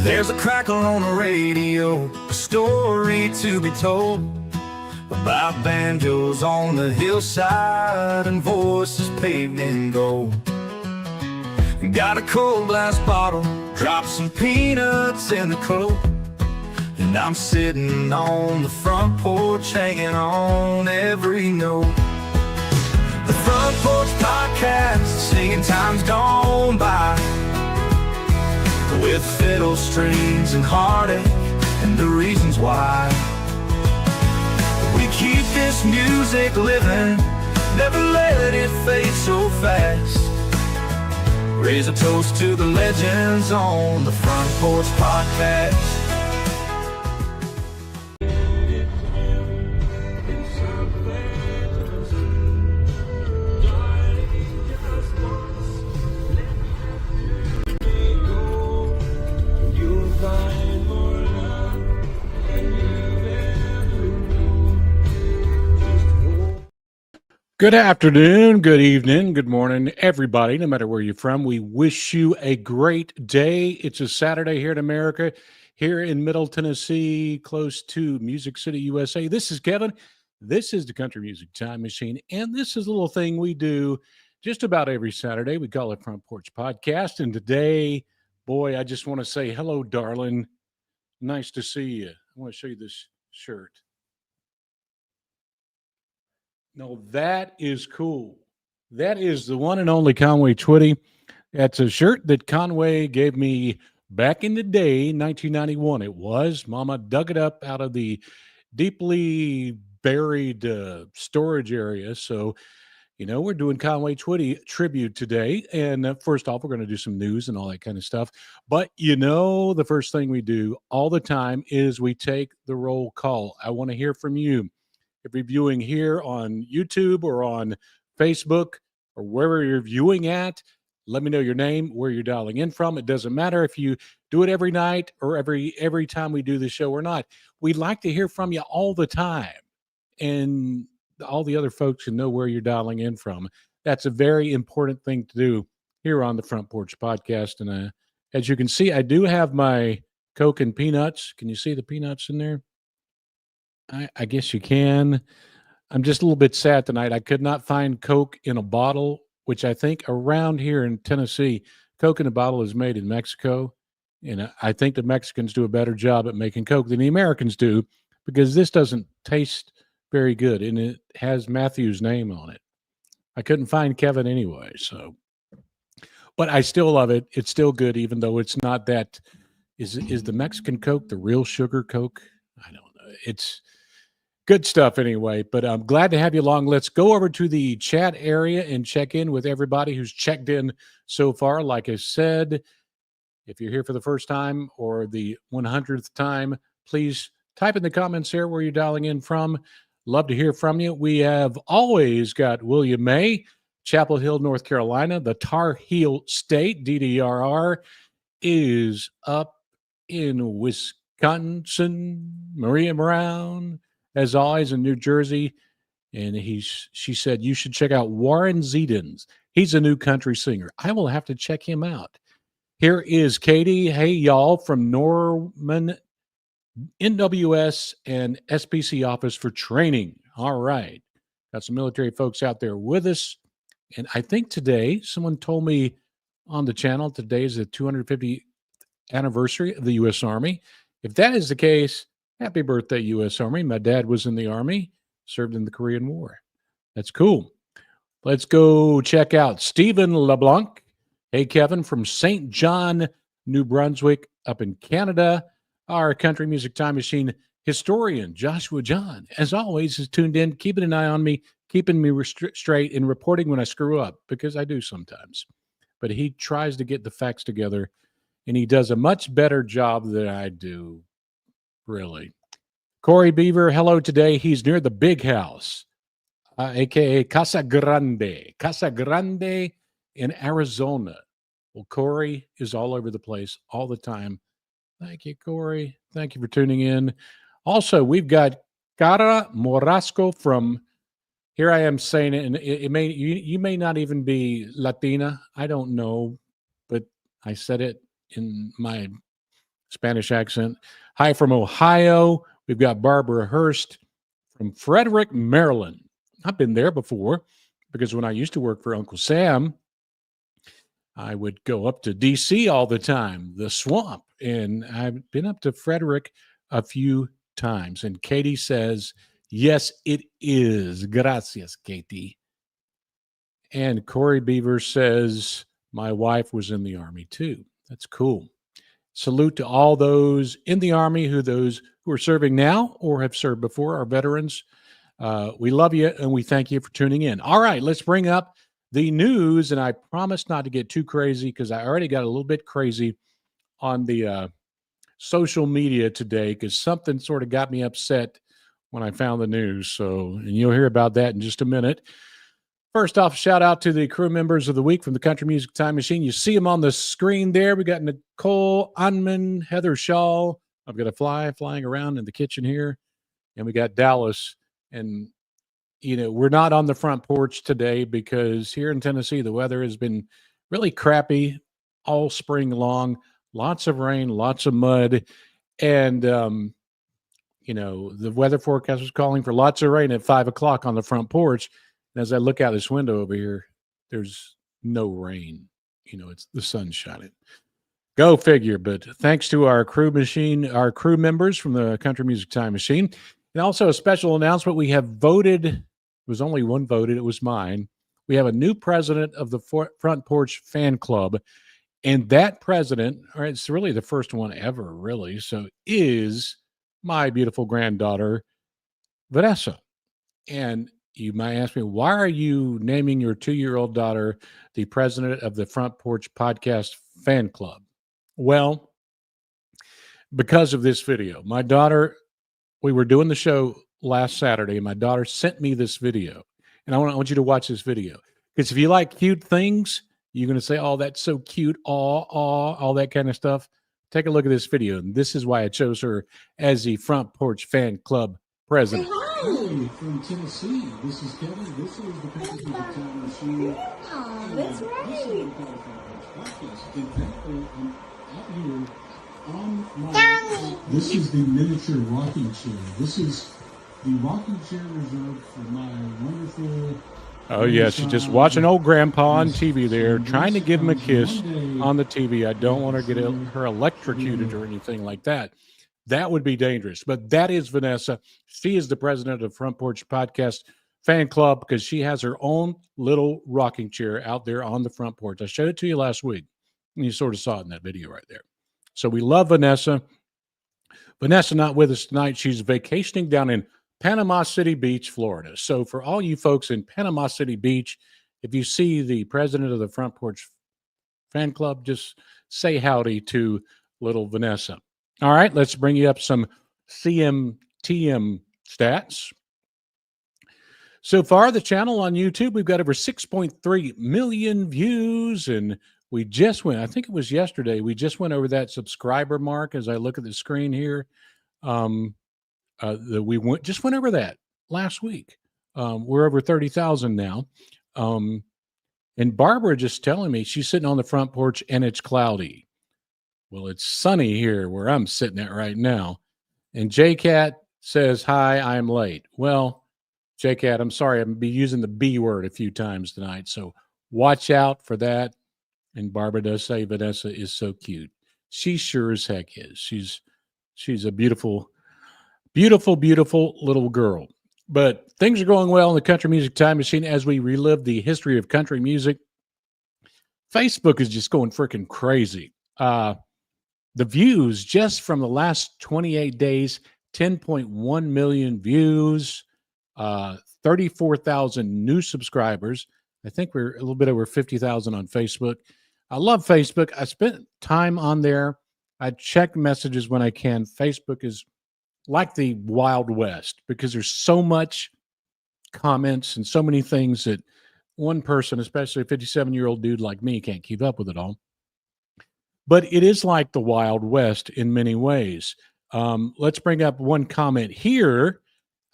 There's a crackle on the radio, a story to be told about banjos on the hillside and voices paved in gold. Got a cold glass bottle, drop some peanuts in the coat, and I'm sitting on the front porch hanging on every note. The Front Porch Podcast, singing times gone by, with fiddle strings and heartache and the reasons why. We keep this music living, never let it fade so fast. Raise a toast to the legends on the Front Porch Podcast. Good afternoon, good evening, good morning, everybody, no matter where you're from. We wish you a great day. It's a Saturday here in America, here in Middle Tennessee, close to Music City, USA. This is Kevin. This is the Country Music Time Machine, and this is a little thing we do just about every Saturday. We call it Front Porch Podcast, and today, boy, I just want to say hello, darling. Nice to see you. I want to show you this shirt. No, that is cool. That is the one and only Conway Twitty. That's a shirt that Conway gave me back in the day, 1991. It was. Mama dug it up out of the deeply buried storage area. So, we're doing Conway Twitty tribute today. And first off, we're going to do some news and all that kind of stuff. But, the first thing we do all the time is we take the roll call. I want to hear from you. If you're viewing here on YouTube or on Facebook or wherever you're viewing at, let me know your name, where you're dialing in from. It doesn't matter if you do it every night or every time we do the show or not. We'd like to hear from you all the time. And all the other folks can know where you're dialing in from. That's a very important thing to do here on the Front Porch Podcast. And as you can see, I do have my Coke and peanuts. Can you see the peanuts in there? I guess you can. I'm just a little bit sad tonight. I could not find Coke in a bottle, which I think around here in Tennessee, Coke in a bottle is made in Mexico. And I think the Mexicans do a better job at making Coke than the Americans do, because this doesn't taste very good. And it has Matthew's name on it. I couldn't find Kevin anyway. But I still love it. It's still good, even though it's not that. Is the Mexican Coke the real sugar Coke? I don't know. It's good stuff anyway, but I'm glad to have you along. Let's go over to the chat area and check in with everybody who's checked in so far. Like I said, if you're here for the first time or the 100th time, please type in the comments there where you're dialing in from. Love to hear from you. We have always got William May, Chapel Hill, North Carolina. The Tar Heel State, DDRR, is up in Wisconsin. Maria Brown, as always, in New Jersey. And she said, you should check out Warren Zedens. He's a new country singer. I will have to check him out. Here is Katie. Hey, y'all, from Norman, NWS and SPC office for training. All right. Got some military folks out there with us. And I think today, someone told me on the channel, today is the 250th anniversary of the U.S. Army. If that is the case, happy birthday, U.S. Army. My dad was in the Army, served in the Korean War. That's cool. Let's go check out Stephen LeBlanc. Hey, Kevin, from St. John, New Brunswick, up in Canada. Our Country Music Time Machine historian, Joshua John, as always, is tuned in, keeping an eye on me, keeping me straight, and reporting when I screw up, because I do sometimes. But he tries to get the facts together, and he does a much better job than I do. Really. Corey Beaver, hello today. He's near the big house, a.k.a. Casa Grande in Arizona. Well, Corey is all over the place all the time. Thank you, Corey. Thank you for tuning in. Also, we've got Cara Morasco from, here I am saying it, and you may not even be Latina. I don't know, but I said it in my Spanish accent. Hi from Ohio. We've got Barbara Hurst from Frederick, Maryland. I've been there before because when I used to work for Uncle Sam, I would go up to D.C. all the time, the swamp. And I've been up to Frederick a few times. And Katie says, yes, it is. Gracias, Katie. And Corey Beaver says, my wife was in the Army too. That's cool. Salute to all those in the Army, those who are serving now or have served before, our veterans. We love you and we thank you for tuning in. All right, let's bring up the news. And I promise not to get too crazy because I already got a little bit crazy on the social media today because something sort of got me upset when I found the news. So, and you'll hear about that in just a minute. First off, shout out to the crew members of the week from the Country Music Time Machine. You see them on the screen there. We got Nicole Unman, Heather Shaw. I've got a fly flying around in the kitchen here. And we got Dallas. And, you know, we're not on the front porch today because here in Tennessee, the weather has been really crappy all spring long. Lots of rain, lots of mud. And, you know, the weather forecast was calling for lots of rain at 5 o'clock on the front porch. And as I look out this window over here, there's no rain. You know, it's the sun shining. Go figure. But thanks to our crew members from the Country Music Time Machine. And also a special announcement. We have voted. It was only one voted. It was mine. We have a new president of the Front Porch Fan Club. And that president, or it's really the first one ever, really. So is my beautiful granddaughter, Vanessa. And you might ask me, why are you naming your 2-year-old daughter the president of the Front Porch Podcast Fan Club? Well, because of this video. My daughter, we were doing the show last Saturday, and my daughter sent me this video. And I want you to watch this video. Because if you like cute things, you're going to say, oh, that's so cute, all that kind of stuff. Take a look at this video. And this is why I chose her as the Front Porch Fan Club president. Hi, from Tennessee. This is Kevin. This is the Country Music Time Machine. Oh, that's right. In fact, I'm out here on my... This is the miniature rocking chair. This is the rocking chair reserved for my wonderful... Oh, yes. She's just watching old grandpa on TV there, trying to give him a kiss on the TV. I don't want her to get her electrocuted or anything like that. That would be dangerous. But that is Vanessa. She is the president of Front Porch Podcast Fan Club because she has her own little rocking chair out there on the front porch. I showed it to you last week, and you sort of saw it in that video right there. So we love Vanessa. Vanessa not with us tonight. She's vacationing down in Panama City Beach, Florida. So for all you folks in Panama City Beach, if you see the president of the Front Porch Fan Club, just say howdy to little Vanessa. All right, let's bring you up some CMTM stats. So far, the channel on YouTube, we've got over 6.3 million views, and we just went, I think it was yesterday, we just went over that subscriber mark as I look at the screen here. We just went over that last week. We're over 30,000 now. And Barbara just telling me she's sitting on the front porch and it's cloudy. Well, it's sunny here where I'm sitting at right now. And JCat says, hi, I'm late. Well, JCat, I'm sorry. I'm going to be using the B word a few times tonight. So watch out for that. And Barbara does say Vanessa is so cute. She sure as heck is. She's a beautiful, beautiful, beautiful little girl. But things are going well in the Country Music Time Machine as we relive the history of country music. Facebook is just going freaking crazy. The views just from the last 28 days, 10.1 million views, 34,000 new subscribers. I think we're a little bit over 50,000 on Facebook. I love Facebook. I spent time on there. I check messages when I can. Facebook is like the Wild West because there's so much comments and so many things that one person, especially a 57-year-old dude like me, can't keep up with it all. But it is like the Wild West in many ways. Let's bring up one comment here.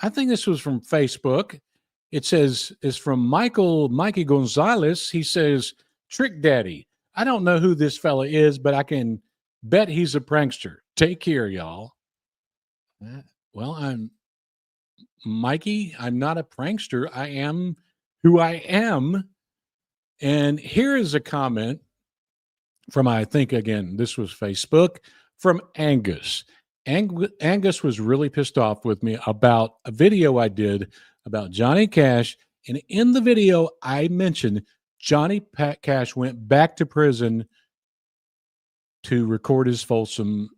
I think this was from Facebook. It says, it's from Mikey Gonzalez. He says, Trick Daddy. I don't know who this fella is, but I can Bet he's a prankster. Take care, y'all. Well, I'm Mikey. I'm not a prankster. I am who I am. And here is a comment from, I think, again, this was Facebook, from Angus. Angus was really pissed off with me about a video I did about Johnny Cash. And in the video, I mentioned Johnny Cash went back to prison to record his Folsom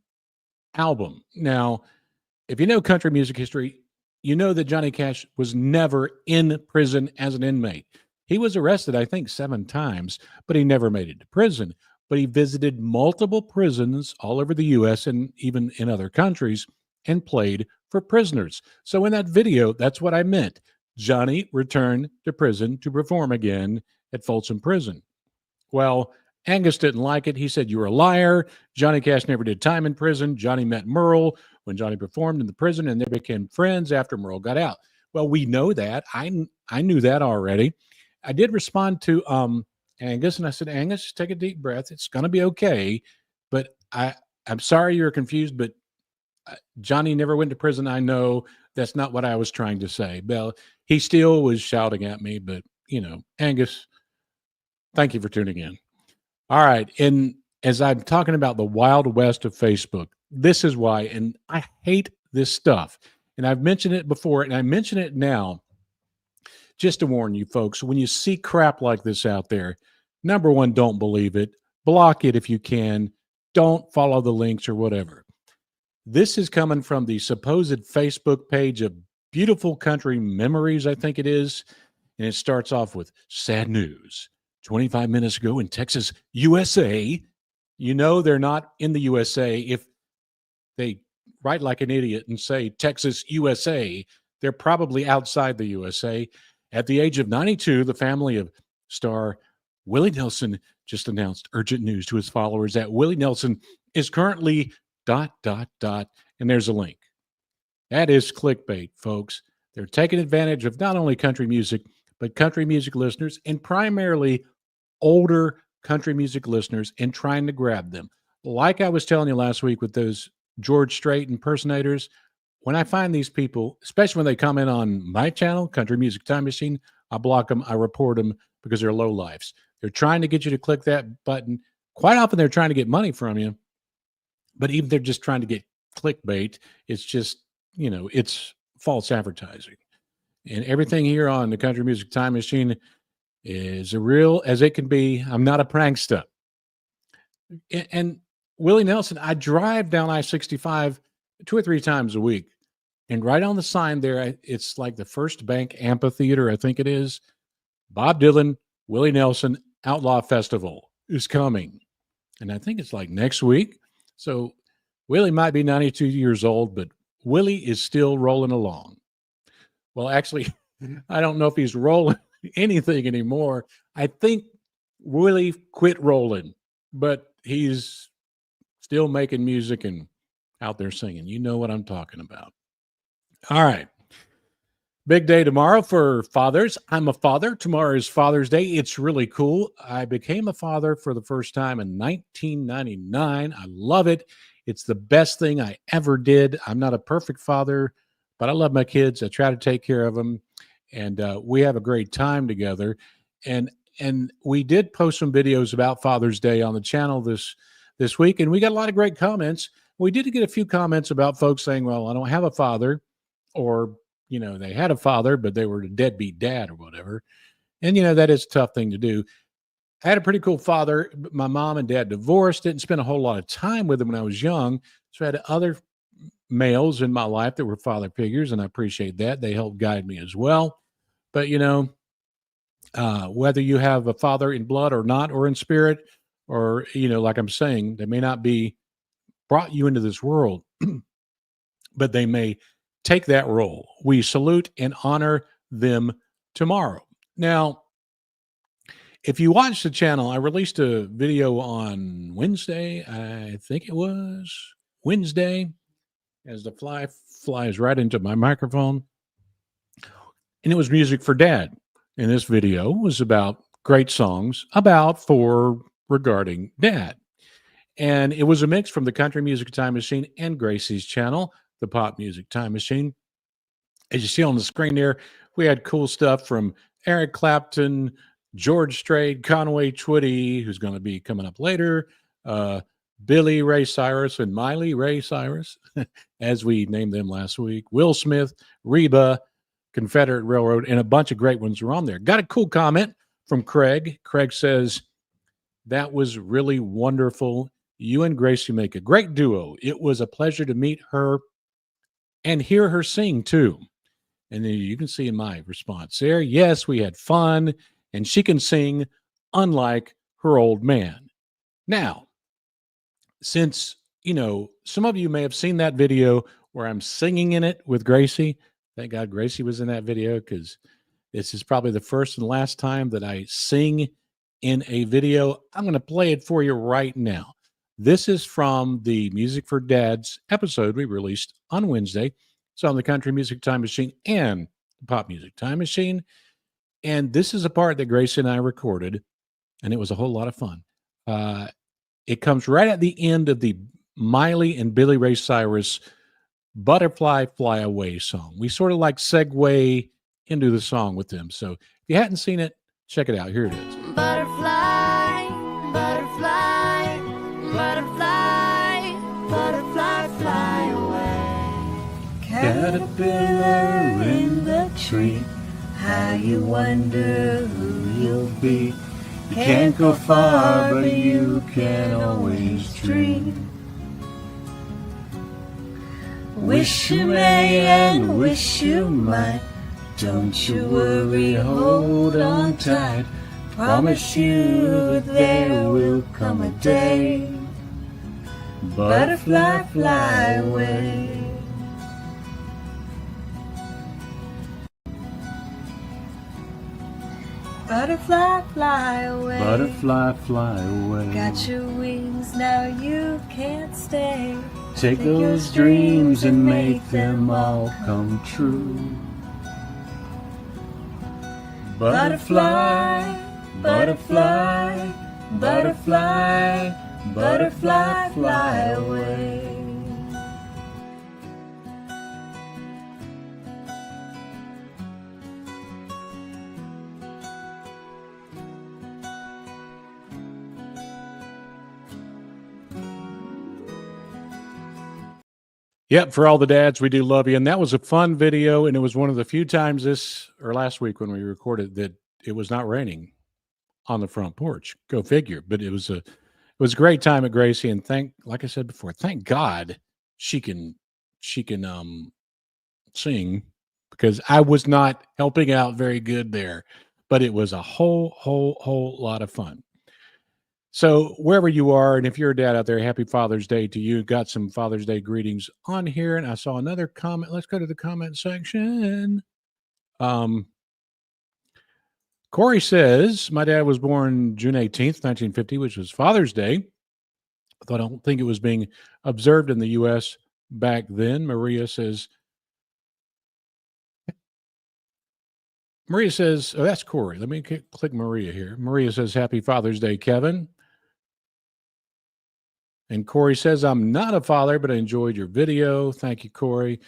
album. Now, if you know country music history, you know that Johnny Cash was never in prison as an inmate. He was arrested, I think, 7 times, but he never made it to prison. But he visited multiple prisons all over the U.S. and even in other countries and played for prisoners. So in that video, that's what I meant. Johnny returned to prison to perform again at Folsom Prison. Well, Angus didn't like it. He said, "You're a liar. Johnny Cash never did time in prison. Johnny met Merle when Johnny performed in the prison, and they became friends after Merle got out." Well, we know that. I knew that already. I did respond to Angus, and I said, "Angus, just take a deep breath. It's going to be okay. But I'm sorry you're confused, but Johnny never went to prison. I know that's not what I was trying to say." Well, he still was shouting at me, but, Angus, thank you for tuning in. All right. And as I'm talking about the Wild West of Facebook, this is why, and I hate this stuff. And I've mentioned it before, and I mention it now just to warn you folks, when you see crap like this out there, number one, don't believe it. Block it if you can. Don't follow the links or whatever. This is coming from the supposed Facebook page of Beautiful Country Memories, I think it is. And it starts off with sad news. 25 minutes ago in Texas, USA. You know they're not in the USA if they write like an idiot and say Texas, USA. They're probably outside the USA. At the age of 92, the family of star Willie Nelson just announced urgent news to his followers that Willie Nelson is currently ... and there's a link. That is clickbait, folks. They're taking advantage of not only country music, but country music listeners, and primarily older country music listeners, and trying to grab them. Like I was telling you last week with those George Strait impersonators, when I find these people, especially when they comment on my channel, Country Music Time Machine, I block them, I report them because they're lowlifes. They're trying to get you to click that button. Quite often they're trying to get money from you, but even they're just trying to get clickbait. It's just, it's false advertising. And everything here on the Country Music Time Machine is as real as it can be. I'm not a prankster. And Willie Nelson, I drive down I-65 2 or 3 times a week. And right on the sign there, it's like the First Bank Amphitheater, I think it is. Bob Dylan, Willie Nelson Outlaw Festival is coming. And I think it's like next week. So Willie might be 92 years old, but Willie is still rolling along. Well, actually, I don't know if he's rolling anything anymore. I think Willie quit rolling, but he's still making music and out there singing. You know what I'm talking about. All right. Big day tomorrow for fathers. I'm a father. Tomorrow is Father's Day. It's really cool. I became a father for the first time in 1999. I love it. It's the best thing I ever did. I'm not a perfect father, but I love my kids. I try to take care of them, and we have a great time together. And we did post some videos about Father's Day on the channel this week, and we got a lot of great comments. We did get a few comments about folks saying, well, I don't have a father, or, they had a father, but they were a deadbeat dad or whatever. And, that is a tough thing to do. I had a pretty cool father. My mom and dad divorced. Didn't spend a whole lot of time with them when I was young. So I had other males in my life that were father figures, and I appreciate that. They helped guide me as well. But, whether you have a father in blood or not, or in spirit, or, like I'm saying, they may not be brought you into this world, but they may take that role. We salute and honor them tomorrow. Now, if you watch the channel, I released a video on Wednesday. I think it was Wednesday, as the fly flies right into my microphone. And it was music for dad. And this video was about great songs regarding dad. And it was a mix from the Country Music Time Machine and Gracie's channel, the Pop Music Time Machine. As you see on the screen there, we had cool stuff from Eric Clapton, George Strait, Conway Twitty, who's going to be coming up later, Billy Ray Cyrus and Miley Ray Cyrus, as we named them last week, Will Smith, Reba, Confederate Railroad, and a bunch of great ones were on there. Got a cool comment from Craig. Craig says, that was really wonderful. You and Gracie make a great duo. It was a pleasure to meet her and hear her sing too. And then you can see in my response there, yes, we had fun, and she can sing unlike her old man. Now, since, some of you may have seen that video where I'm singing in it with Gracie. Thank God Gracie was in that video, because this is probably the first and last time that I sing in a video. I'm going to play it for you right now. This is from the Music for Dads episode we released on Wednesday. It's on the Country Music Time Machine and the Pop Music Time Machine. And this is a part that Gracie and I recorded, and it was a whole lot of fun. It comes right at the end of the Miley and Billy Ray Cyrus Butterfly Fly Away song. We sort of like segue into the song with them. So if you hadn't seen it, check it out. Here it is. Butterfly, butterfly, butterfly, butterfly, fly away. Caterpillar in the tree, how you wonder who you'll be. You can't go far, but you can always dream. Wish you may and wish you might. Don't you worry, hold on tight. Promise you that there will come a day. Butterfly, fly away. Butterfly, fly away. Butterfly, fly away. Got your wings, now you can't stay. Take those dreams and make them all come true. Butterfly, butterfly, butterfly, butterfly, fly away. Yep, for all the dads, we do love you. And that was a fun video, and it was one of the few times last week when we recorded that it was not raining on the front porch. Go figure. But it was a great time at Gracie, and like I said before, thank God she can sing, because I was not helping out very good there, but it was a whole lot of fun. So wherever you are, and if you're a dad out there, happy Father's Day to you. Got some Father's Day greetings on here, and I saw another comment. Let's go to the comment section. Corey says, my dad was born June 18th, 1950, which was Father's Day. I don't think it was being observed in the U.S. back then. Maria says, oh, that's Corey. Let me click Maria here. Maria says, happy Father's Day, Kevin. And Corey says, I'm not a father, but I enjoyed your video. Thank you, Corey.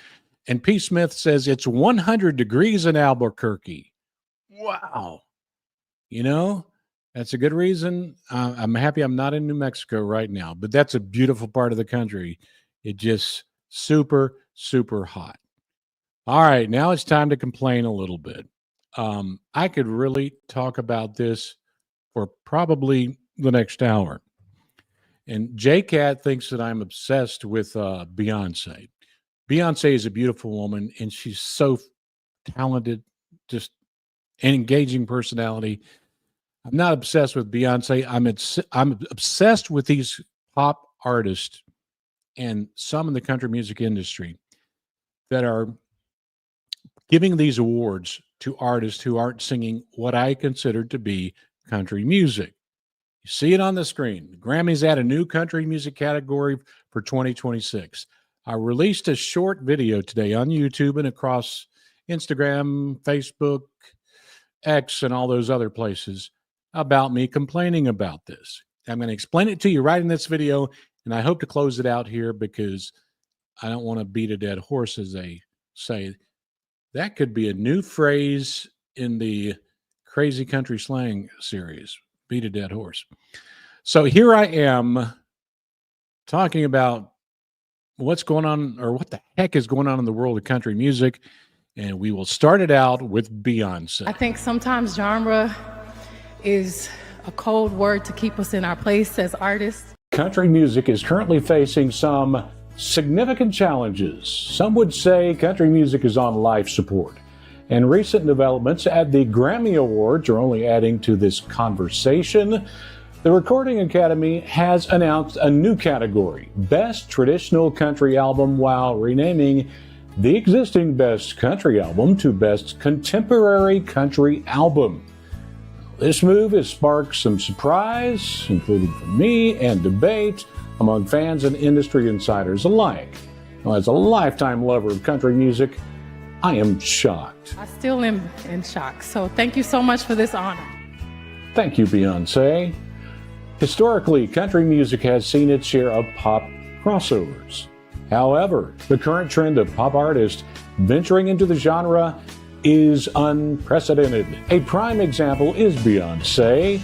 And P. Smith says, it's 100 degrees in Albuquerque. Wow. That's a good reason. I'm happy I'm not in New Mexico right now, but that's a beautiful part of the country. It just super, super hot. All right, now it's time to complain a little bit. I could really talk about this for probably the next hour. And J-Cat thinks that I'm obsessed with Beyonce. Beyonce is a beautiful woman, and she's so talented, just an engaging personality. I'm not obsessed with Beyonce. I'm obsessed with these pop artists and some in the country music industry that are giving these awards to artists who aren't singing what I consider to be country music. You see it on the screen. The Grammys add a new country music category for 2026. I released a short video today on YouTube and across Instagram, Facebook, X, and all those other places about me complaining about this. I'm going to explain it to you right in this video, and I hope to close it out here because I don't want to beat a dead horse, as they say. That could be a new phrase in the Crazy Country Slang series, beat a dead horse. So here I am talking about what's going on, or what the heck is going on in the world of country music, and we will start it out with Beyonce. I think sometimes genre is a cold word to keep us in our place as artists. Country music is currently facing some significant challenges. Some would say country music is on life support. And recent developments at the Grammy Awards are only adding to this conversation. The Recording Academy has announced a new category, Best Traditional Country Album, while renaming the existing Best Country Album to Best Contemporary Country Album. This move has sparked some surprise, including from me, and debate among fans and industry insiders alike. Now, as a lifetime lover of country music, I am shocked. I still am in shock. So thank you so much for this honor. Thank you, Beyonce. Historically, country music has seen its share of pop crossovers. However, the current trend of pop artists venturing into the genre is unprecedented. A prime example is Beyonce,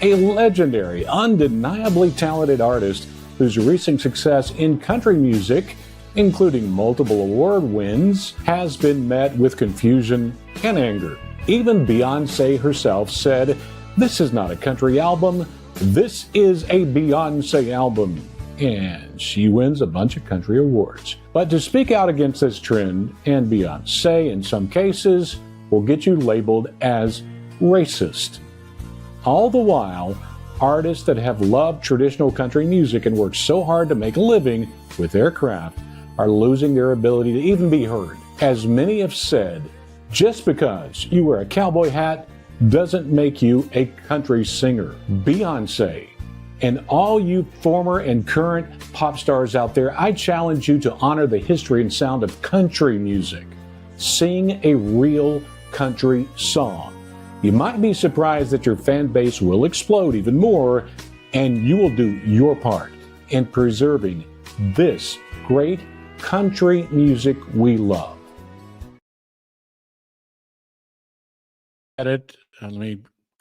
a legendary, undeniably talented artist whose recent success in country music, including multiple award wins, has been met with confusion and anger. Even Beyonce herself said, "This is not a country album, this is a Beyonce album." And she wins a bunch of country awards. But to speak out against this trend, and Beyonce in some cases, will get you labeled as racist. All the while, artists that have loved traditional country music and worked so hard to make a living with their craft are losing their ability to even be heard. As many have said, just because you wear a cowboy hat doesn't make you a country singer. Beyonce, and all you former and current pop stars out there, I challenge you to honor the history and sound of country music. Sing a real country song. You might be surprised that your fan base will explode even more, and you will do your part in preserving this great country music we love. I'm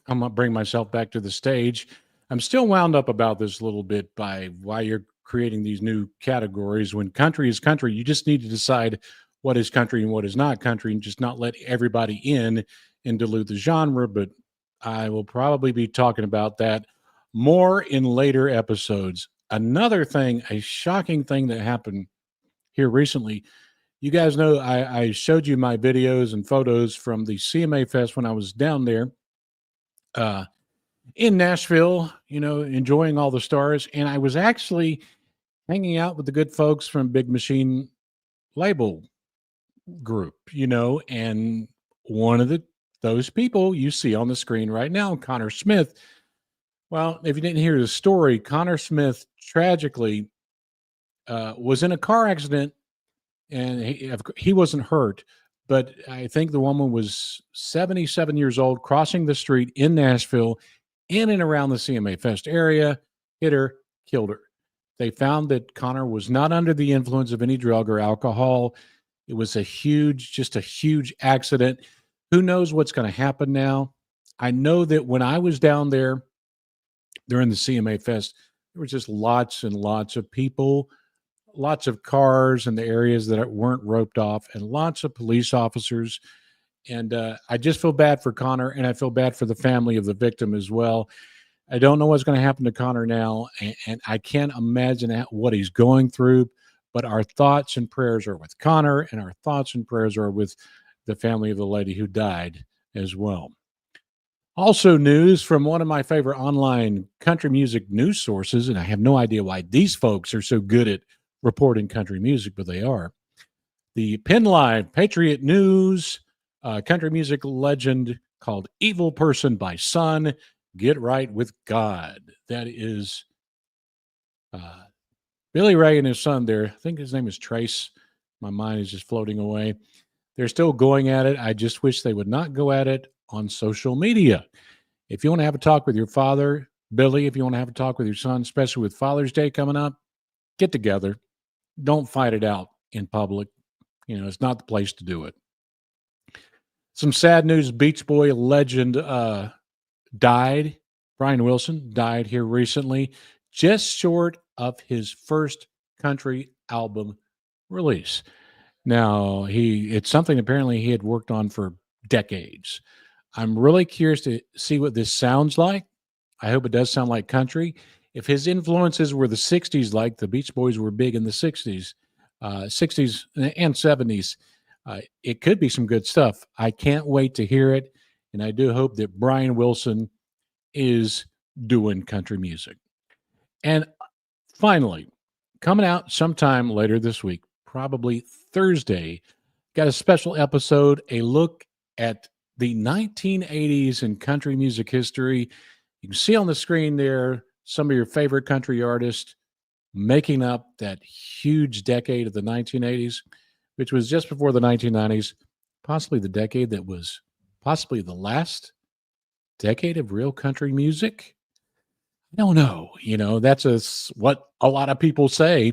gonna bring myself back to the stage. I'm still wound up about this a little bit by why you're creating these new categories. When country is country, you just need to decide what is country and what is not country, and just not let everybody in and dilute the genre. But I will probably be talking about that more in later episodes. Another thing, a shocking thing that happened here recently. You guys know I showed you my videos and photos from the CMA Fest when I was down there in Nashville, enjoying all the stars. And I was actually hanging out with the good folks from Big Machine label group, and one of those people you see on the screen right now, Connor Smith. Well, if you didn't hear the story, Connor Smith tragically was in a car accident, and he wasn't hurt, but I think the woman was 77 years old, crossing the street in Nashville, in and around the CMA Fest area, hit her, killed her. They found that Connor was not under the influence of any drug or alcohol. It was just a huge accident. Who knows what's going to happen now? I know that when I was down there during the CMA Fest, there were just lots and lots of people, lots of cars in the areas that weren't roped off, and lots of police officers. And I just feel bad for Connor, and I feel bad for the family of the victim as well. I don't know what's going to happen to Connor now, and I can't imagine what he's going through, but our thoughts and prayers are with Connor, and our thoughts and prayers are with the family of the lady who died as well. Also, news from one of my favorite online country music news sources, and I have no idea why these folks are so good at reporting country music, but they are. The Penn Live Patriot News, country music legend called Evil Person by Son, Get Right with God. That is Billy Ray and his son there. I think his name is Trace. My mind is just floating away. They're still going at it. I just wish they would not go at it on social media. If you want to have a talk with your father, Billy, if you want to have a talk with your son, especially with Father's Day coming up, get together. Don't fight it out in public. It's not the place to do it. Some sad news. Beach Boy legend died. Brian Wilson died here recently, just short of his first country album release. Now, it's something apparently he had worked on for decades. I'm really curious to see what this sounds like. I hope it does sound like country. If his influences were the 60s, like the Beach Boys were big in the 60s and 70s, it could be some good stuff. I can't wait to hear it. And I do hope that Brian Wilson is doing country music. And finally, coming out sometime later this week, probably Thursday, got a special episode, a look at the 1980s in country music history. You can see on the screen there some of your favorite country artists making up that huge decade of the 1980s, which was just before the 1990s, possibly the decade that was possibly the last decade of real country music. I don't know. That's what a lot of people say.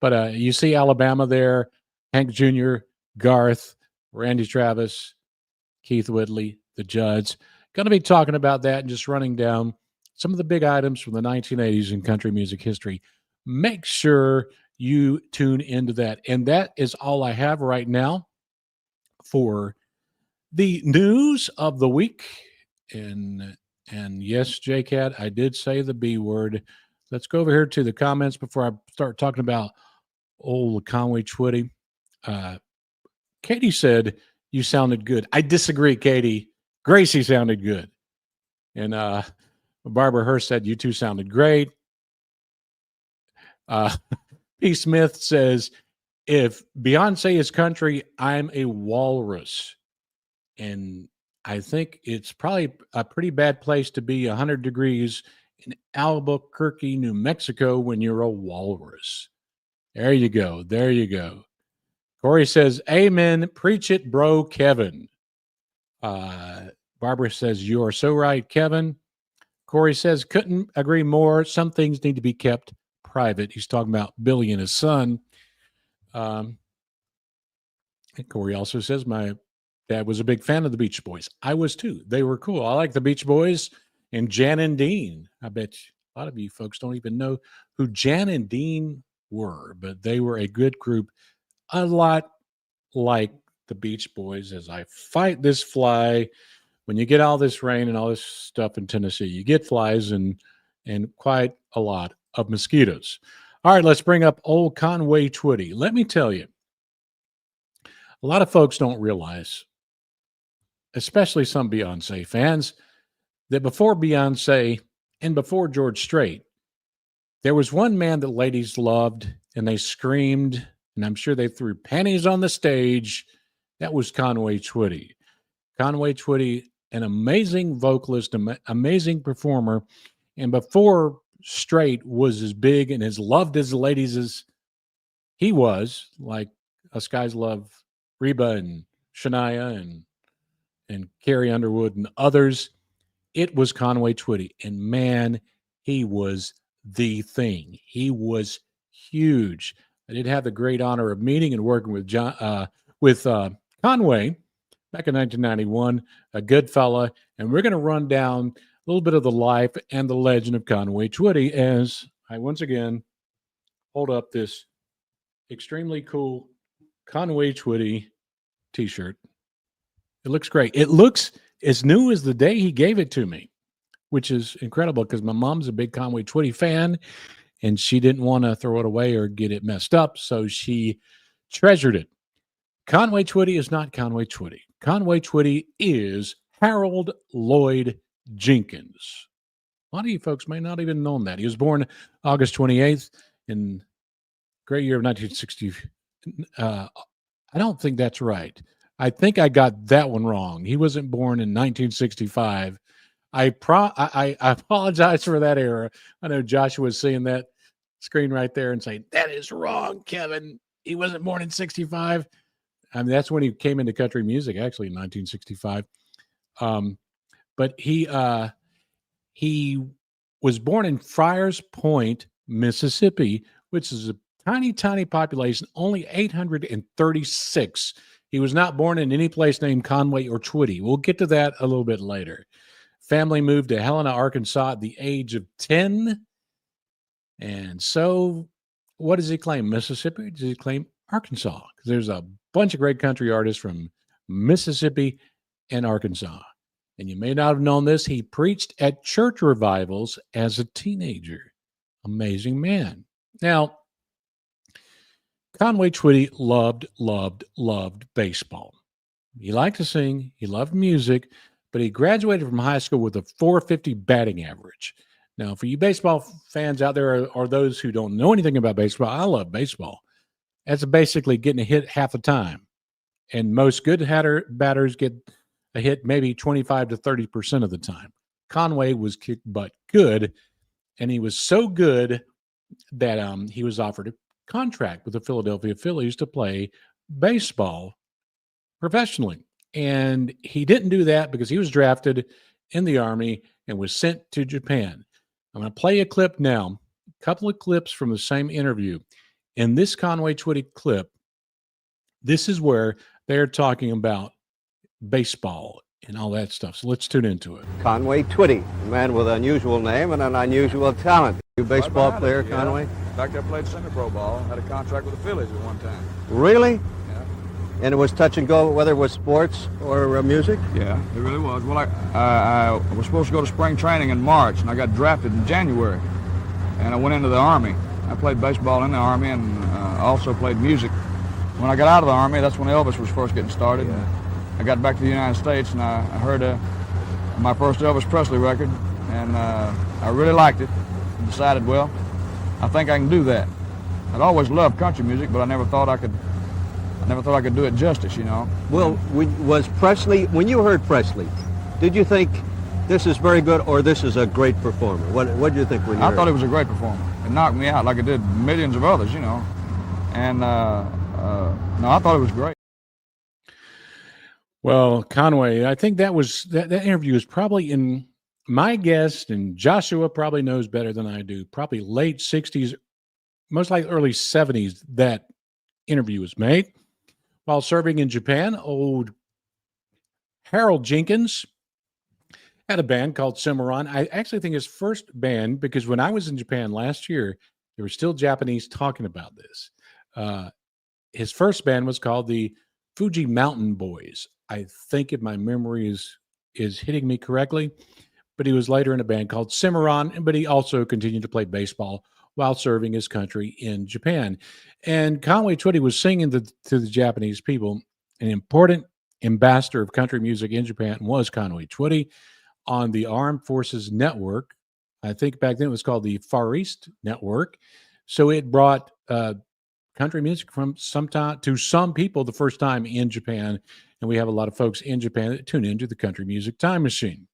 But you see Alabama there, Hank Jr., Garth, Randy Travis, Keith Whitley, the Judds. Going to be talking about that and just running down some of the big items from the 1980s in country music history. Make sure you tune into that. And that is all I have right now for the news of the week. And yes, JCat, I did say the B word. Let's go over here to the comments before I start talking about old Conway Twitty. Katie said, you sounded good. I disagree, Katie. Gracie sounded good. And Barbara Hurst said, you two sounded great. P. Smith says, if Beyonce is country, I'm a walrus. And I think it's probably a pretty bad place to be 100 degrees in Albuquerque, New Mexico when you're a walrus. There you go. There you go. Corey says, amen. Preach it, bro, Kevin. Barbara says, you are so right, Kevin. Corey says, couldn't agree more. Some things need to be kept private. He's talking about Billy and his son. And Corey also says, my dad was a big fan of the Beach Boys. I was too. They were cool. I like the Beach Boys and Jan and Dean. I bet a lot of you folks don't even know who Jan and Dean were, but they were a good group, a lot like the Beach Boys. As I fight this fly, when you get all this rain and all this stuff in Tennessee, you get flies and quite a lot of mosquitoes. All right, let's bring up old Conway Twitty. Let me tell you, a lot of folks don't realize, especially some Beyonce fans, that before Beyonce and before George Strait, there was one man that ladies loved and they screamed, and I'm sure they threw panties on the stage. That was Conway Twitty. Conway Twitty, an amazing vocalist, amazing performer. And before Strait was as big and as loved as the ladies as he was, like us guys love Reba and Shania and Carrie Underwood and others, it was Conway Twitty. And man, he was the thing. He was huge. I did have the great honor of meeting and working with Conway back in 1991, a good fella. And we're going to run down a little bit of the life and the legend of Conway Twitty as I once again hold up this extremely cool Conway Twitty t-shirt. It looks great. It looks as new as the day he gave it to me, which is incredible because my mom's a big Conway Twitty fan and she didn't want to throw it away or get it messed up, so she treasured it. Conway Twitty is not Conway Twitty. Conway Twitty is Harold Lloyd Jenkins. A lot of you folks may not even know that. He was born August 28th in the great year of 1960. I don't think that's right. I think I got that one wrong. He wasn't born in 1965. I apologize for that error. I know Joshua was seeing that screen right there and saying, that is wrong, Kevin. He wasn't born in 65. I mean, that's when he came into country music, actually, in 1965. But he was born in Friars Point, Mississippi, which is a tiny, tiny population, only 836. He was not born in any place named Conway or Twitty. We'll get to that a little bit later. Family moved to Helena, Arkansas at the age of 10. And so what does he claim? Mississippi? Or does he claim Arkansas? Because there's a bunch of great country artists from Mississippi and Arkansas. And you may not have known this. He preached at church revivals as a teenager. Amazing man. Now, Conway Twitty loved baseball. He liked to sing. He loved music, but he graduated from high school with a .450 batting average. Now, for you baseball fans out there or those who don't know anything about baseball, I love baseball. That's basically getting a hit half the time. And most good batters get a hit maybe 25 to 30% of the time. Conway was kick butt good, and he was so good that he was offered a contract with the Philadelphia Phillies to play baseball professionally. And he didn't do that because he was drafted in the Army and was sent to Japan. I'm going to play a clip now, a couple of clips from the same interview. In this Conway Twitty clip, this is where they're talking about baseball and all that stuff. So let's tune into it. Conway Twitty, a man with an unusual name and an unusual talent. You baseball player, yeah. Conway? In fact, I played semi-pro ball. Had a contract with the Phillies at one time. Really? Yeah. And it was touch and go, whether it was sports or music? Yeah, it really was. Well, I was supposed to go to spring training in March, and I got drafted in January. And I went into the Army. I played baseball in the Army and also played music. When I got out of the Army, that's when Elvis was first getting started. Yeah. I got back to the United States, and I heard my first Elvis Presley record, and I really liked it. And decided, well, I think I can do that. I'd always loved country music, but I never thought I could do it justice, you know. Well, was Presley, when you heard Presley, did you think this is very good or this is a great performer? What did you think when you I heard thought it? he was a great performer. It knocked me out like it did millions of others, you know. And no, I thought it was great. Well, Conway, I think that interview is probably, in my guess, and Joshua probably knows better than I do, probably late 60s, most likely early 70s, that interview was made. While serving in Japan, old Harold Jenkins had a band called Cimarron. I actually think his first band, because when I was in Japan last year, there were still Japanese talking about this. His first band was called the Fuji Mountain Boys. I think if my memory is hitting me correctly, but he was later in a band called Cimarron, but he also continued to play baseball while serving his country in Japan. And Conway Twitty was singing to the Japanese people. An important ambassador of country music in Japan was Conway Twitty on the Armed Forces Network. I think back then it was called the Far East Network. So it brought country music from to some people the first time in Japan. And we have a lot of folks in Japan that tune into the Country Music Time Machine.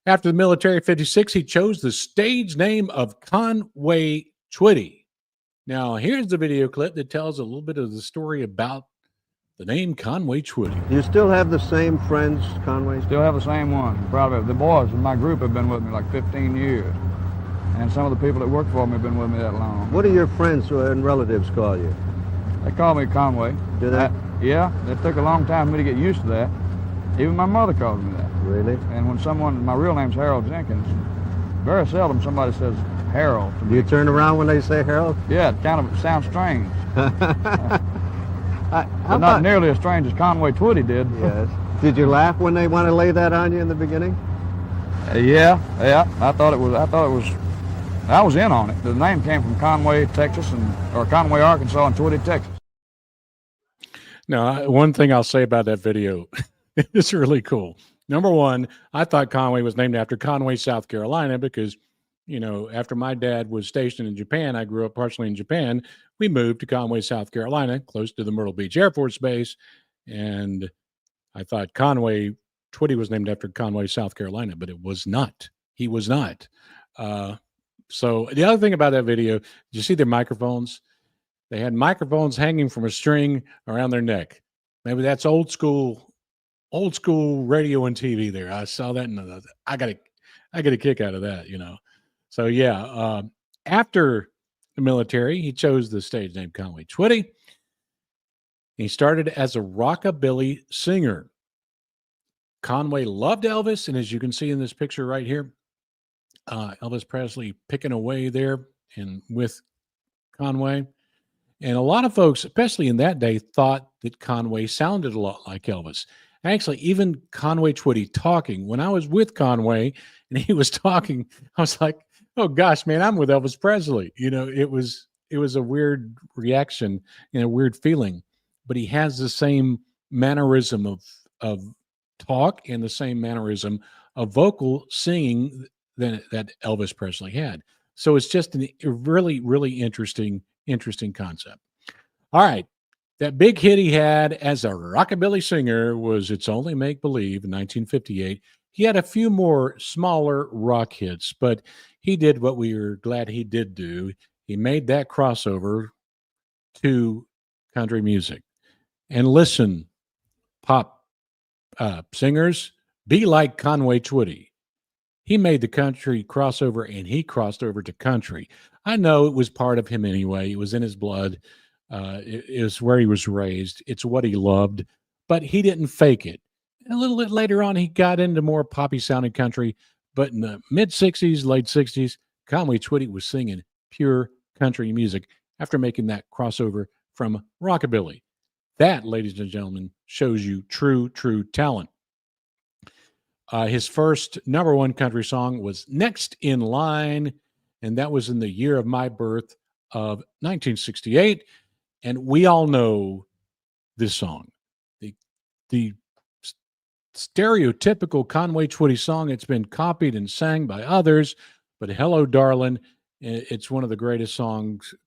After the military 56, he chose the stage name of Conway Twitty. Now, here's the video clip that tells a little bit of the story about the name Conway Twitty. Do you still have the same friends, Conway? Still have the same one. I'm proud of it. The boys in my group have been with me like 15 years. And some of the people that work for me have been with me that long. What do your friends and relatives call you? They call me Conway. Do they? Yeah, it took a long time for me to get used to that. Even my mother calls me that. Really? And when my real name's Harold Jenkins, very seldom somebody says Harold to Do me. you turn around when they say Harold? Yeah, it kind of sounds strange. How But not nearly as strange as Conway Twitty did. Yes. Did you laugh when they want to lay that on you in the beginning? Yeah. I was in on it. The name came from Conway, Texas, or Conway, Arkansas, and Twitty, Texas. Now, one thing I'll say about that video, it's really cool. Number one, I thought Conway was named after Conway, South Carolina, because, you know, after my dad was stationed in Japan, I grew up partially in Japan. We moved to Conway, South Carolina, close to the Myrtle Beach Air Force Base. And I thought Conway Twitty was named after Conway, South Carolina, but it was not. He was not. So the other thing about that video, did you see their microphones? They had microphones hanging from a string around their neck. Maybe that's old school radio and TV there. I saw that and I I get a kick out of that, you know. So yeah, after the military, he chose the stage name Conway Twitty. He started as a rockabilly singer. Conway loved Elvis, and as you can see in this picture right here, Elvis Presley picking away there and with Conway. And a lot of folks, especially in that day, thought that Conway sounded a lot like Elvis. Actually, even Conway Twitty talking, when I was with Conway and he was talking, I was like, oh gosh, man, I'm with Elvis Presley. You know, it was a weird reaction and a weird feeling. But he has the same mannerism of talk and the same mannerism of vocal singing that Elvis Presley had. So it's just a really, really interesting concept. All right. That big hit he had as a rockabilly singer was It's Only Make Believe in 1958. He had a few more smaller rock hits, but he did what we were glad he did do. He made that crossover to country music. And listen, pop singers, be like Conway Twitty. He made the country crossover and he crossed over to country. I know it was part of him anyway. It was in his blood. It was where he was raised. It's what he loved, but he didn't fake it. A little bit later on, he got into more poppy sounding country, but in the mid 60s, late 60s, Conway Twitty was singing pure country music after making that crossover from rockabilly. That, ladies and gentlemen, shows you true talent. His first number one country song was Next in Line, and that was in the year of my birth of 1968. And we all know this song, the stereotypical Conway Twitty song. It's been copied and sang by others, but Hello, Darling, it's one of the greatest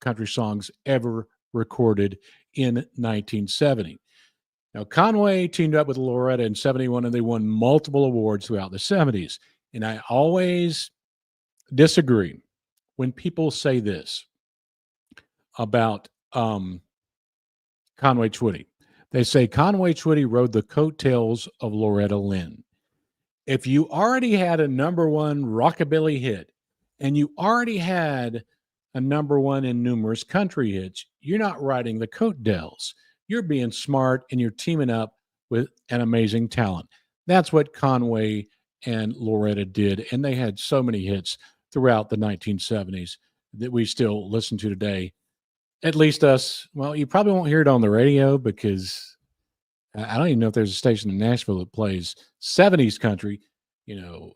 country songs ever recorded in 1970. Now, Conway teamed up with Loretta in 71, and they won multiple awards throughout the 70s. And I always disagree when people say this about Conway Twitty. They say Conway Twitty rode the coattails of Loretta Lynn. If you already had a number one rockabilly hit and you already had a number one in numerous country hits, you're not riding the coattails. You're being smart and you're teaming up with an amazing talent. That's what Conway and Loretta did. And they had so many hits throughout the 1970s that we still listen to today. At least us. Well, you probably won't hear it on the radio because I don't even know if there's a station in Nashville that plays 70s country. You know,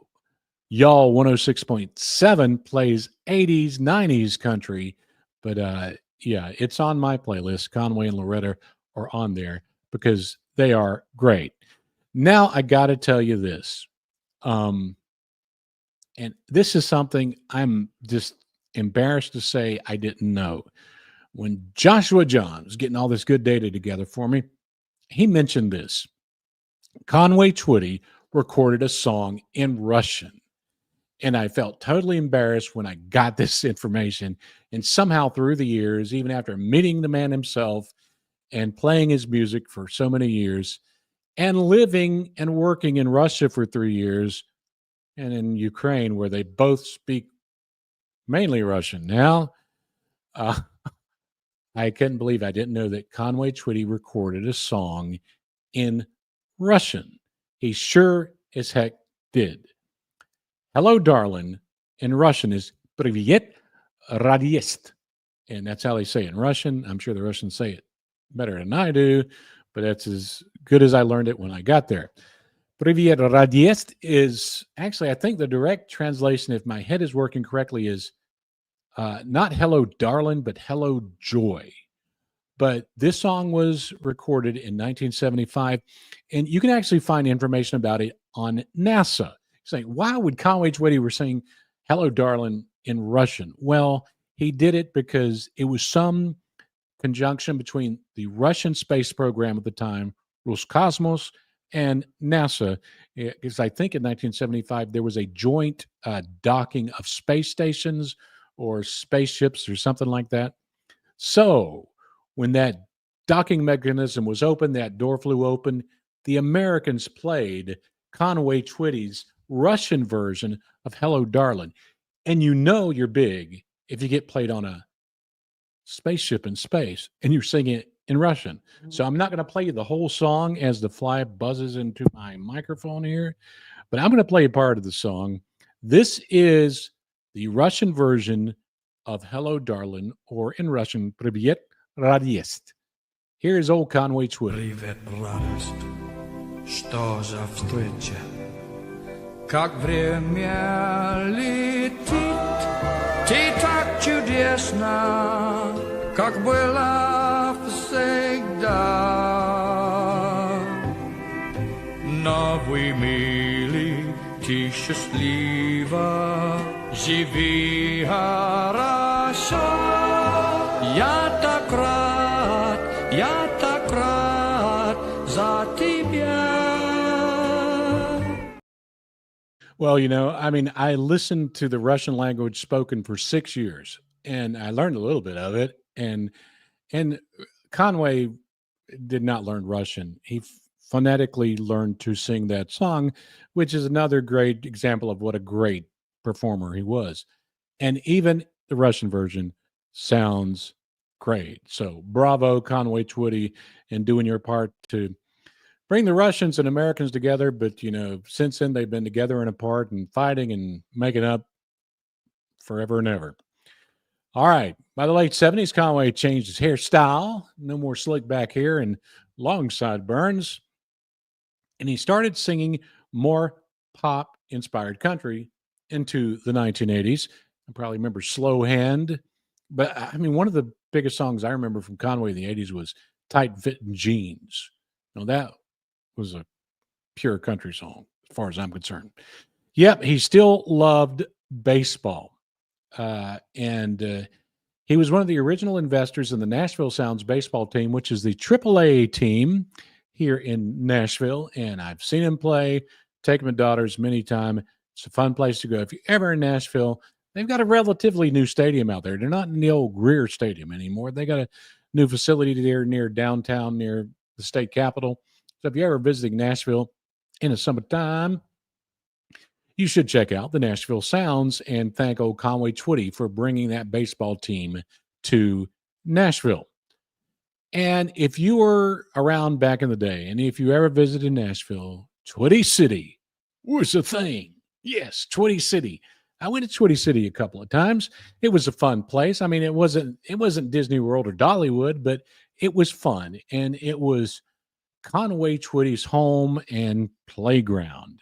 y'all 106.7 plays 80s, 90s country. But yeah, it's on my playlist. Conway and Loretta are on there because they are great. Now I got to tell you this. And this is something I'm just embarrassed to say I didn't know. When Joshua John was getting all this good data together for me, he mentioned this. Conway Twitty recorded a song in Russian. And I felt totally embarrassed when I got this information. And somehow through the years, even after meeting the man himself and playing his music for so many years and living and working in Russia for 3 years and in Ukraine, where they both speak mainly Russian. Now, I couldn't believe I didn't know that Conway Twitty recorded a song in Russian. He sure as heck did. Hello, darling, in Russian is Привет, Радист. And that's how they say it in Russian. I'm sure the Russians say it better than I do, but that's as good as I learned it when I got there. Привет, Радист is actually, I think the direct translation, if my head is working correctly, is not Hello, Darling, but Hello, Joy. But this song was recorded in 1975, and you can actually find information about it on NASA. Saying, why would Conway Twitty were saying Hello, Darling in Russian? Well, he did it because it was some conjunction between the Russian space program at the time, Roscosmos, and NASA. Because I think in 1975, there was a joint docking of space stations or spaceships or something like that. So when that docking mechanism was open, that door flew open, the Americans played Conway Twitty's Russian version of Hello Darling. And you know you're big if you get played on a spaceship in space and you're singing it in Russian. So I'm not going to play you the whole song as the fly buzzes into my microphone here, but I'm going to play a part of the song. This is the Russian version of Hello Darling, or in Russian, Privyet Radyest. Here is old Conway Twitty. Привет, радость, что за встреча? Как время летит, ты так чудесно, как было всегда. Новый милый, ты счастлива, живи хорошо. Я так рад за тебя. Well, you know, I mean, I listened to the Russian language spoken for 6 years, and I learned a little bit of it. And Conway did not learn Russian. He phonetically learned to sing that song, which is another great example of what a great performer he was. And even the Russian version sounds great. So bravo, Conway Twitty, and doing your part to bring the Russians and Americans together. But, you know, since then they've been together and apart and fighting and making up forever and ever. All right. By the late 70s, Conway changed his hairstyle. No more slick back hair and long sideburns. And he started singing more pop-inspired country into the 1980s. I probably remember Slow Hand. But, I mean, one of the biggest songs I remember from Conway in the 80s was Tight Fitting Jeans. Now, that was a pure country song, as far as I'm concerned. Yep, he still loved baseball. And he was one of the original investors in the Nashville Sounds baseball team, which is the AAA team here in Nashville. And I've seen him play, taken my daughters many times. It's a fun place to go. If you're ever in Nashville, they've got a relatively new stadium out there. They're not in the old Greer Stadium anymore. They got a new facility there near downtown, near the state capitol. So if you're ever visiting Nashville in the summertime, you should check out the Nashville Sounds and thank old Conway Twitty for bringing that baseball team to Nashville. And if you were around back in the day, and if you ever visited Nashville, Twitty City was a thing. Yes, Twitty City. I went to Twitty City a couple of times. It was a fun place. I mean, it wasn't Disney World or Dollywood, but it was fun. And it was Conway Twitty's home and playground.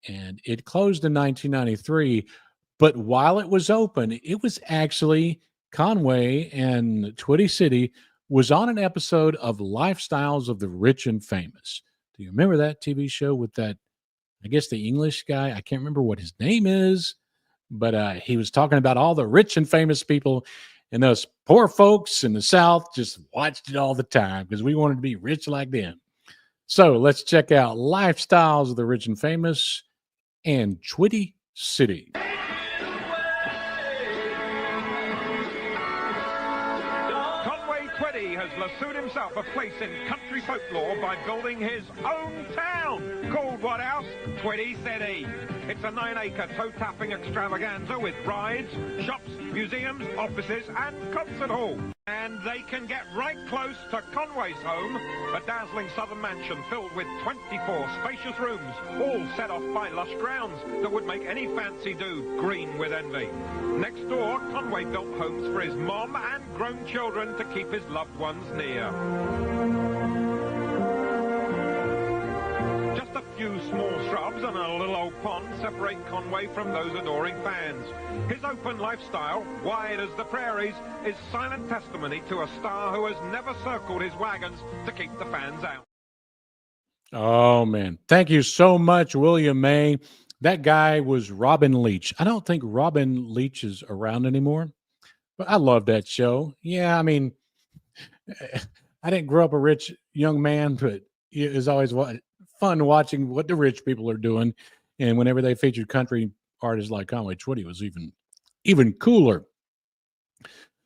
And it closed in 1993. But while it was open, it was actually Conway and Twitty City was on an episode of Lifestyles of the Rich and Famous. Do you remember that TV show with that, I guess, the English guy? I can't remember what his name is, but he was talking about all the rich and famous people, and those poor folks in the South just watched it all the time because we wanted to be rich like them. So let's check out Lifestyles of the Rich and Famous and Twitty City. Conway Twitty has lassoed himself a place in country folklore by building his own town, called what else? Twitty City. It's a 9-acre toe-tapping extravaganza with rides, shops, museums, offices, and concert hall. And they can get right close to Conway's home, a dazzling southern mansion filled with 24 spacious rooms, all set off by lush grounds that would make any fancy do green with envy. Next door, Conway built homes for his mom and grown children to keep his loved ones near. Just a few small shrubs and a little old pond separate Conway from those adoring fans. His open lifestyle, wide as the prairies, is silent testimony to a star who has never circled his wagons to keep the fans out. Oh, man. Thank you so much, William May. That guy was Robin Leach. I don't think Robin Leach is around anymore, but I love that show. Yeah, I mean, I didn't grow up a rich young man, but it was always fun watching what the rich people are doing. And whenever they featured country artists like Conway Twitty, it was even cooler.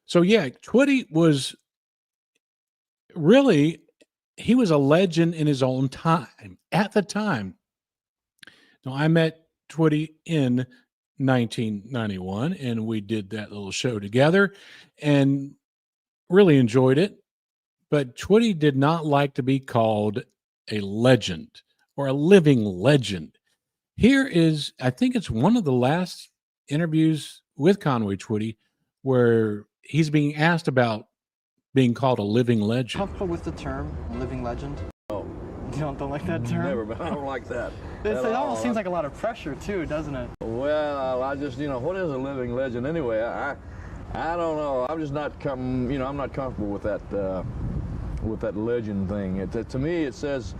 So yeah, Twitty was really, he was a legend in his own time. At the time, I met Twitty in 1991, and we did that little show together and really enjoyed it. But Twitty did not like to be called a legend or a living legend. Here is, I think it's one of the last interviews with Conway Twitty where he's being asked about being called a living legend. Comfortable with the term living legend? No. You don't like that term? Never, but I don't like that. It almost seems like a lot of pressure too, doesn't it? Well, I just, what is a living legend anyway? I don't know. I'm just not I'm not comfortable with that legend thing. To me, it says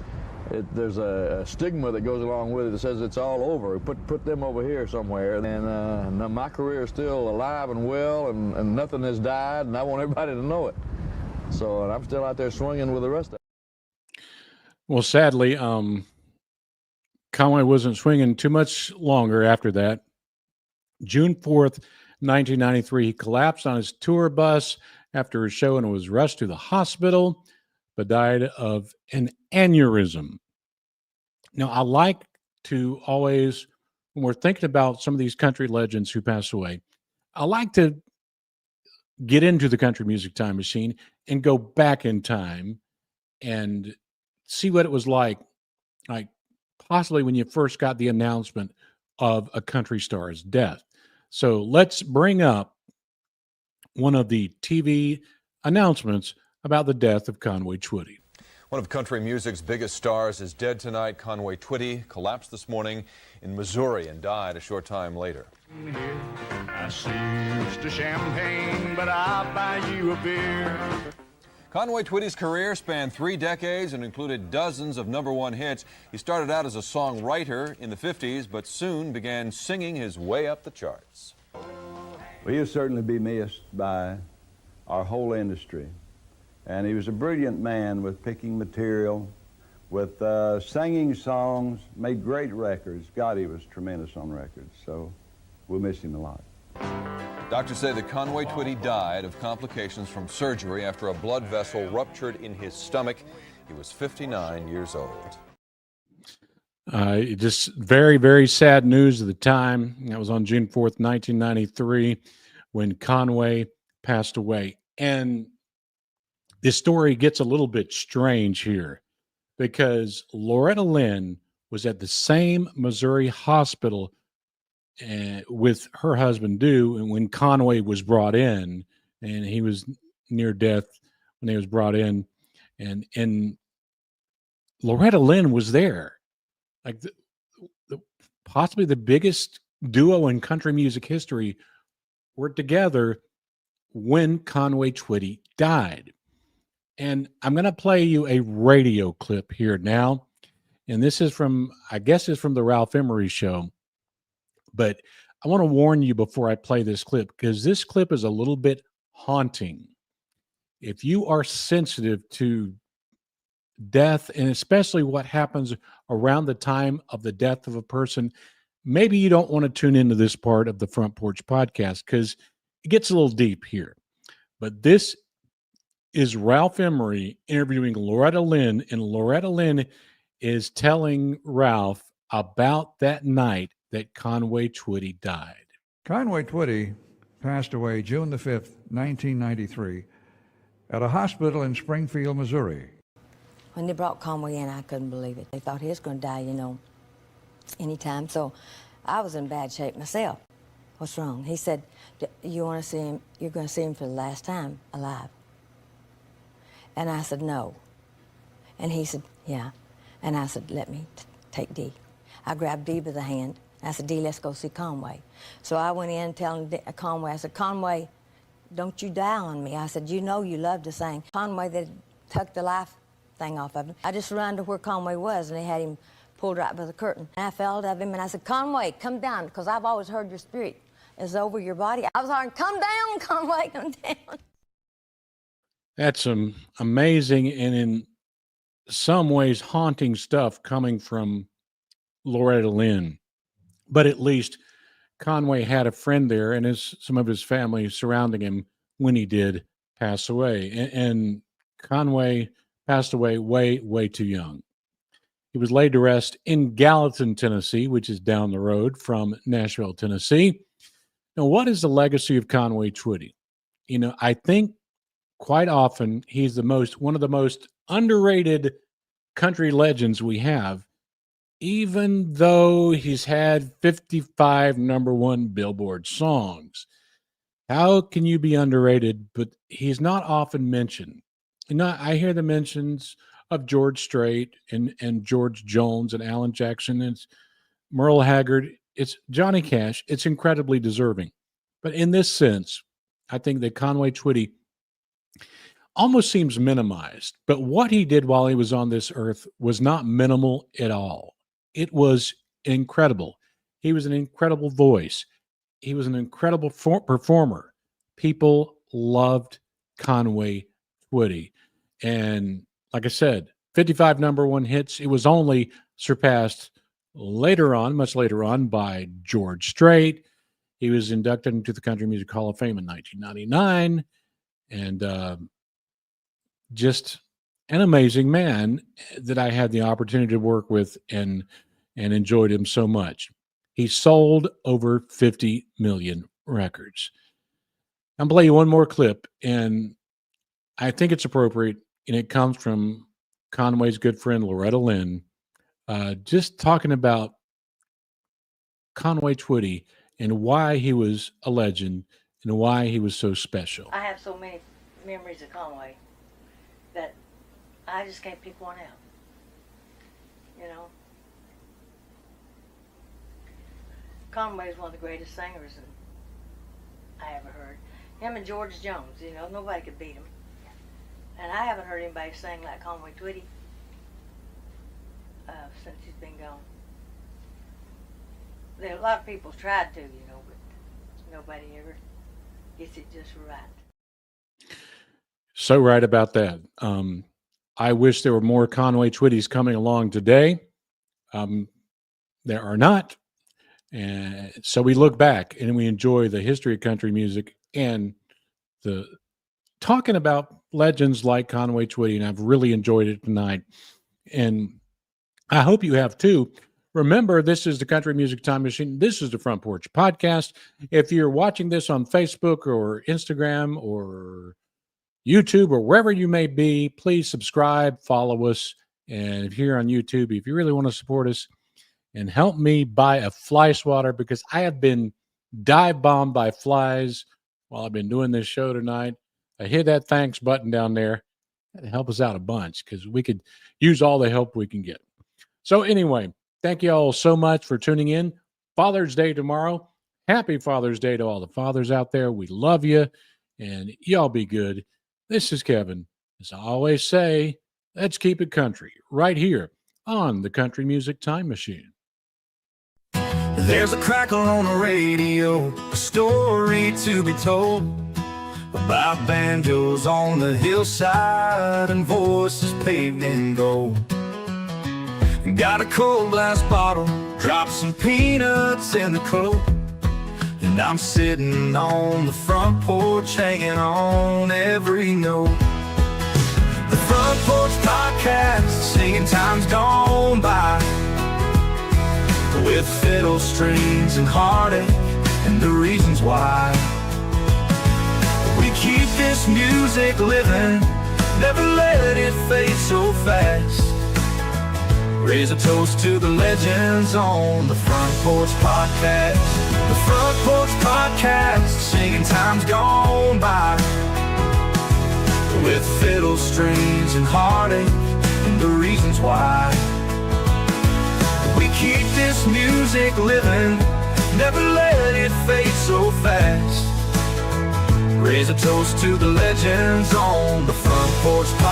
there's a stigma that goes along with it that says it's all over. Put them over here somewhere. And my career is still alive and well, and nothing has died, and I want everybody to know it. So, and I'm still out there swinging with the rest of it. Well, sadly, Conway wasn't swinging too much longer after that. June 4th, 1993, he collapsed on his tour bus after a show and was rushed to the hospital, but died of an aneurysm. Now, I like to always, when we're thinking about some of these country legends who passed away, I like to get into the country music time machine and go back in time and see what it was like possibly when you first got the announcement of a country star's death. So let's bring up one of the TV announcements about the death of Conway Twitty. One of country music's biggest stars is dead tonight. Conway Twitty collapsed this morning in Missouri and died a short time later. I see Mr. Champagne, but I'll buy you a beer. Conway Twitty's career spanned 3 decades and included dozens of #1 hits. He started out as a songwriter in the 50s, but soon began singing his way up the charts. Well, he'll certainly be missed by our whole industry. And he was a brilliant man with picking material, with singing songs, made great records. God, he was tremendous on records, so we'll miss him a lot. Doctors say that Conway Twitty died of complications from surgery after a blood vessel ruptured in his stomach. He was 59 years old. Just very, very sad news at the time. That was on June 4th, 1993, when Conway passed away. And this story gets a little bit strange here because Loretta Lynn was at the same Missouri hospital with her husband, Dew, and when Conway was brought in, and he was near death when he was brought in, and Loretta Lynn was there. Like possibly the biggest duo in country music history were together when Conway Twitty died. And I'm going to play you a radio clip here now. And this is from, I guess it's from the Ralph Emery show. But I want to warn you before I play this clip, because this clip is a little bit haunting. If you are sensitive to death, and especially what happens around the time of the death of a person, maybe you don't want to tune into this part of the Front Porch Podcast because it gets a little deep here. But this is Ralph Emery interviewing Loretta Lynn, and Loretta Lynn is telling Ralph about that night that Conway Twitty died. Conway Twitty passed away June the 5th, 1993, at a hospital in Springfield, Missouri. When they brought Conway in, I couldn't believe it. They thought he was going to die, anytime. So I was in bad shape myself. What's wrong? He said, you want to see him? You're going to see him for the last time alive. And I said, no. And he said, yeah. And I said, let me take Dee. I grabbed Dee by the hand. I said, Dee, let's go see Conway. So I went in telling Conway, I said, Conway, don't you die on me. I said, you know you love to sing. Conway, they took the life thing off of him. I just ran to where Conway was, and they had him pulled right by the curtain. And I fell out of him, and I said, Conway, come down, because I've always heard your spirit is over your body. I was hollering, come down, Conway, come down. That's some amazing and in some ways haunting stuff coming from Loretta Lynn. But at least Conway had a friend there and some of his family surrounding him when he did pass away. And Conway passed away way, way too young. He was laid to rest in Gallatin, Tennessee, which is down the road from Nashville, Tennessee. Now, what is the legacy of Conway Twitty? You know, I think quite often he's one of the most underrated country legends we have, even though he's had 55 #1 Billboard songs. How can you be underrated? But he's not often mentioned. You know, I hear the mentions of George Strait and George Jones and Alan Jackson and Merle Haggard. It's Johnny Cash. It's incredibly deserving. But in this sense, I think that Conway Twitty almost seems minimized. But what he did while he was on this earth was not minimal at all. It was incredible. He was an incredible voice. He was an incredible performer. People loved Conway Twitty. And like I said, 55 #1 hits. It was only surpassed later on, much later on, by George Strait. He was inducted into the Country Music Hall of Fame in 1999. And just an amazing man that I had the opportunity to work with and enjoyed him so much. He sold over 50 million records. I'm playing you one more clip, and I think it's appropriate, and it comes from Conway's good friend Loretta Lynn, just talking about Conway Twitty and why he was a legend and why he was so special. I have so many memories of Conway that I just can't pick one out, you know. Conway is one of the greatest singers I ever heard. Him and George Jones, you know, nobody could beat him. And I haven't heard anybody sing like Conway Twitty since he's been gone. There a lot of people tried to, you know, but nobody ever gets it just right. So right about that. I wish there were more Conway Twitties coming along today. There are not. And so we look back and we enjoy the history of country music and the talking about legends like Conway Twitty, and I've really enjoyed it tonight. And I hope you have too. Remember, this is the Country Music Time Machine. This is the Front Porch Podcast. If you're watching this on Facebook or Instagram or YouTube or wherever you may be, please subscribe, follow us. And if you're on YouTube, if you really want to support us and help me buy a fly swatter, because I have been dive bombed by flies while I've been doing this show tonight. I hit that thanks button down there. That'll help us out a bunch because we could use all the help we can get. So anyway, thank you all so much for tuning in. Father's Day tomorrow. Happy Father's Day to all the fathers out there. We love you, and y'all be good. This is Kevin. As I always say, let's keep it country right here on the Country Music Time Machine. There's a crackle on the radio, a story to be told about banjos on the hillside and voices paved in gold. Got a cold glass bottle, drop some peanuts in the coat, and I'm sitting on the front porch hanging on every note. The Front Porch Podcast, singing times gone by, with fiddle strings and heartache and the reasons why. We keep this music living, never let it fade so fast. Raise a toast to the legends on the Front Porch Podcast. The Front Porch Podcast, singing times gone by, with fiddle strings and heartache and the reasons why. We keep this music living, never let it fade so fast. Raise a toast to the legends on the Front Porch Podcast.